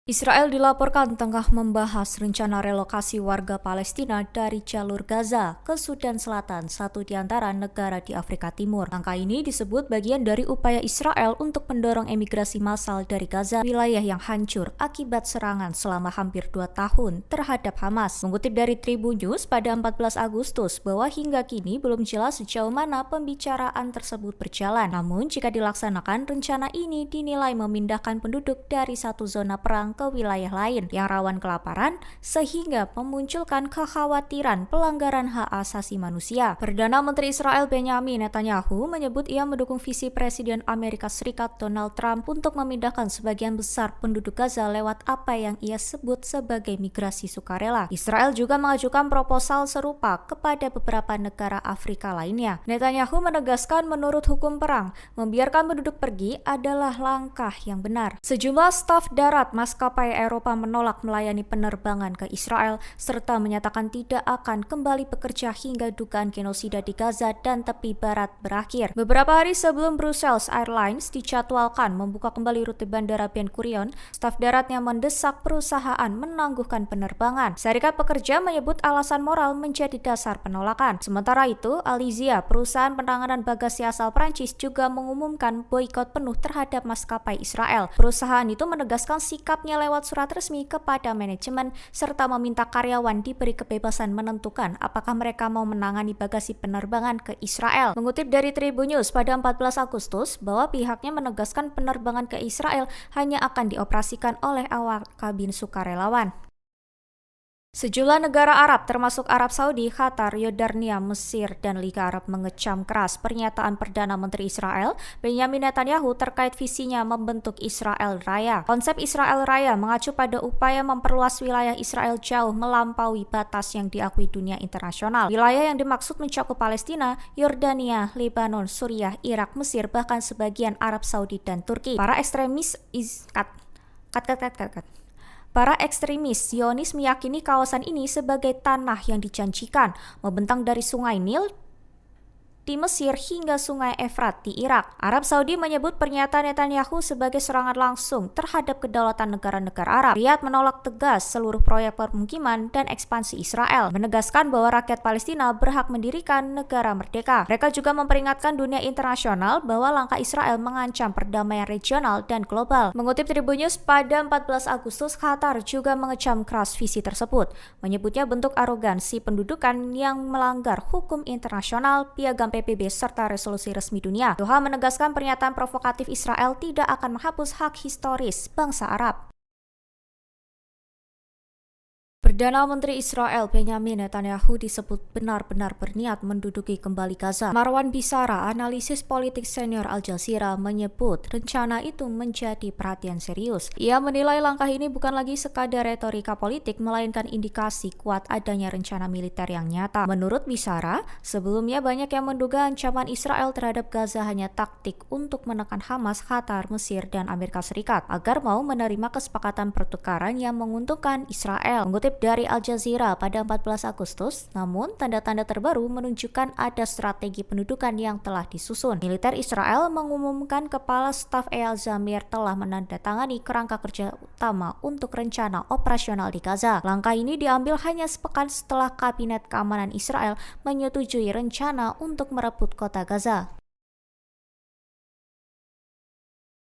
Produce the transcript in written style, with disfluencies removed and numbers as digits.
Israel dilaporkan tengah membahas rencana relokasi warga Palestina dari jalur Gaza ke Sudan Selatan, satu di antara negara di Afrika Timur. Langkah ini disebut bagian dari upaya Israel untuk mendorong emigrasi massal dari Gaza, wilayah yang hancur akibat serangan selama hampir 2 tahun terhadap Hamas. Mengutip dari Tribun News pada 14 Agustus bahwa hingga kini belum jelas sejauh mana pembicaraan tersebut berjalan. Namun jika dilaksanakan, rencana ini dinilai memindahkan penduduk dari satu zona perang ke wilayah lain yang rawan kelaparan, sehingga memunculkan kekhawatiran pelanggaran hak asasi manusia. Perdana Menteri Israel Benyamin Netanyahu menyebut ia mendukung visi Presiden Amerika Serikat Donald Trump untuk memindahkan sebagian besar penduduk Gaza lewat apa yang ia sebut sebagai migrasi sukarela. Israel juga mengajukan proposal serupa kepada beberapa negara Afrika lainnya. Netanyahu menegaskan menurut hukum perang, membiarkan penduduk pergi adalah langkah yang benar. Sejumlah staf darat maskapai Eropa menolak melayani penerbangan ke Israel serta menyatakan tidak akan kembali bekerja hingga dugaan genosida di Gaza dan tepi barat berakhir. Beberapa hari sebelum Brussels Airlines dijadwalkan membuka kembali rute bandara Ben Gurion, staf daratnya mendesak perusahaan menangguhkan penerbangan. Serikat Pekerja menyebut alasan moral menjadi dasar penolakan. Sementara itu, Alizia, perusahaan penanganan bagasi asal Prancis, juga mengumumkan boikot penuh terhadap maskapai Israel. Perusahaan itu menegaskan sikapnya lewat surat resmi kepada manajemen serta meminta karyawan diberi kebebasan menentukan apakah mereka mau menangani bagasi penerbangan ke Israel. Mengutip dari Tribun News pada 14 Agustus bahwa pihaknya menegaskan penerbangan ke Israel hanya akan dioperasikan oleh awak kabin sukarelawan. Sejumlah negara Arab termasuk Arab Saudi, Qatar, Yordania, Mesir, dan Liga Arab mengecam keras pernyataan Perdana Menteri Israel Benyamin Netanyahu terkait visinya membentuk Israel Raya. Konsep Israel Raya mengacu pada upaya memperluas wilayah Israel jauh melampaui batas yang diakui dunia internasional. Wilayah yang dimaksud mencakup Palestina, Yordania, Lebanon, Suriah, Irak, Mesir, bahkan sebagian Arab Saudi dan Turki. Para ekstremis Zionis meyakini kawasan ini sebagai tanah yang dijanjikan, membentang dari Sungai Nil di Mesir hingga Sungai Efrat di Irak. Arab Saudi menyebut pernyataan Netanyahu sebagai serangan langsung terhadap kedaulatan negara-negara Arab. Riyadh menolak tegas seluruh proyek permukiman dan ekspansi Israel, menegaskan bahwa rakyat Palestina berhak mendirikan negara merdeka. Mereka juga memperingatkan dunia internasional bahwa langkah Israel mengancam perdamaian regional dan global. Mengutip Tribun News pada 14 Agustus, Qatar juga mengecam keras visi tersebut, menyebutnya bentuk arogansi pendudukan yang melanggar hukum internasional, piagam PBB, serta resolusi resmi dunia. Doha menegaskan pernyataan provokatif Israel tidak akan menghapus hak historis bangsa Arab. Perdana Menteri Israel Benyamin Netanyahu disebut benar-benar berniat menduduki kembali Gaza. Marwan Bisara, analisis politik senior Al Jazeera, menyebut rencana itu menjadi perhatian serius. Ia menilai langkah ini bukan lagi sekadar retorika politik, melainkan indikasi kuat adanya rencana militer yang nyata. Menurut Bisara, sebelumnya banyak yang menduga ancaman Israel terhadap Gaza hanya taktik untuk menekan Hamas, Qatar, Mesir, dan Amerika Serikat agar mau menerima kesepakatan pertukaran yang menguntungkan Israel. Mengutip dari Al Jazeera pada 14 Agustus, namun tanda-tanda terbaru menunjukkan ada strategi pendudukan yang telah disusun. Militer Israel mengumumkan Kepala Staf Eyal Zamir telah menandatangani kerangka kerja utama untuk rencana operasional di Gaza. Langkah ini diambil hanya sepekan setelah Kabinet Keamanan Israel menyetujui rencana untuk merebut kota Gaza.